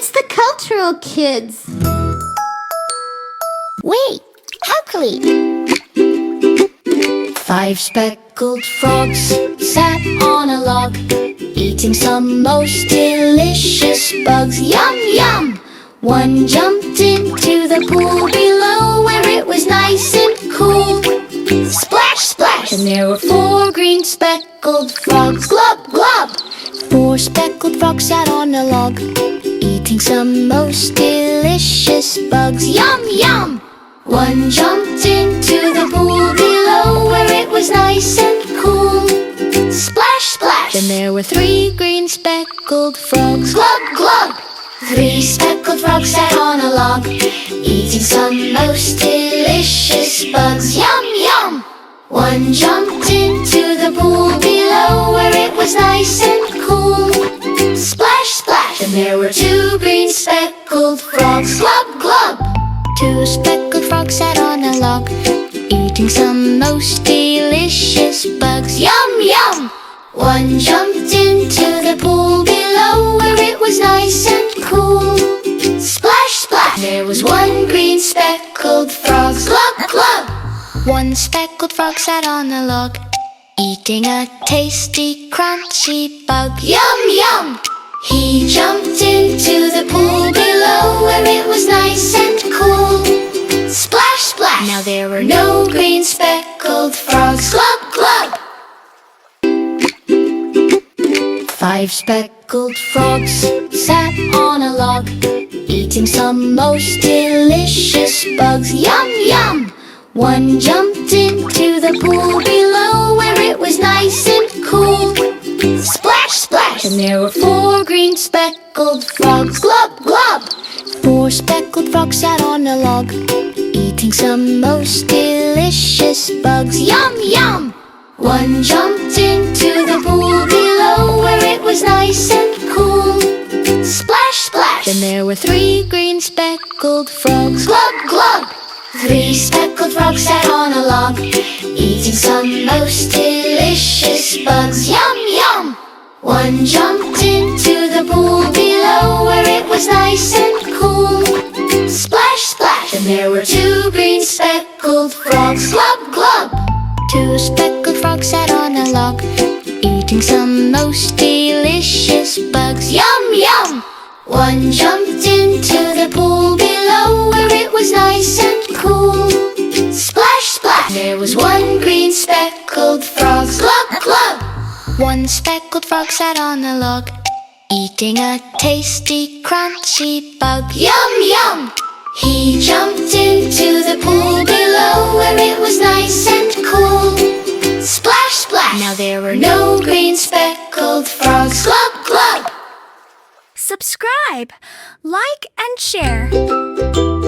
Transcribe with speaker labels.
Speaker 1: It's the cultural kids.
Speaker 2: Wait, Huckley! 5 speckled frogs sat on a log, eating some most delicious bugs. Yum, yum! One jumped into the pool below where it was nice and cool. Splash, splash! And there were 4 green speckled frogs. Glub, glub! 4 speckled frogs sat on a log, eating some most delicious bugs. Yum, yum! One jumped into the pool below where it was nice and cool. Splash, splash! Then there were 3 green speckled frogs. Glub, glub! 3 speckled frogs sat on a log, eating some most delicious bugs. Yum, yum! One jumped into the pool below where it was nice and cool. Splash, splash! And there were 2 green speckled frogs. Glub, glub! 2 speckled frogs sat on a log, eating some most delicious bugs. Yum, yum! One jumped into the pool below where it was nice and cool. Splash, splash! There was 1 green speckled frog. Glub, glub! 1 speckled frog sat on a log, eating a tasty, crunchy bug. Yum, yum! He jumped into the pool below where it was nice and cool. Splash, splash! Now there were no green speckled frogs. Glub, glub! 5 speckled frogs sat on a log, eating some most delicious bugs. Yum, yum! One jumped into the pool below where it was nice and cool. Splash, splash! And there were 4 green speckled frogs. Glub, glub! 4 speckled frogs sat on a log, eating some most delicious bugs. Yum, yum! One jumped into the pool below where it was nice and cool. Splash, splash! Then there were 3 green speckled frogs. Glub, glub! 3 speckled frogs sat on a log, eating some most delicious bugs. Yum, yum! One jumped into the pool below where it was nice and cool. Splash, splash! And there were 2 green speckled frogs. Glub, glub! 2 speckled frogs sat on a log, eating some most delicious bugs. Yum, yum! One jumped into the pool below where it was nice and cool. Splash, splash! There was 1 green speckled frog. Glub, glub! 1 speckled frog sat on a log, eating a tasty, crunchy bug. Yum, yum! He jumped into the pool below where it was nice and cool. Splash, splash! Now there were no green speckled frogs. Glub, glub!
Speaker 3: Subscribe, like, and share.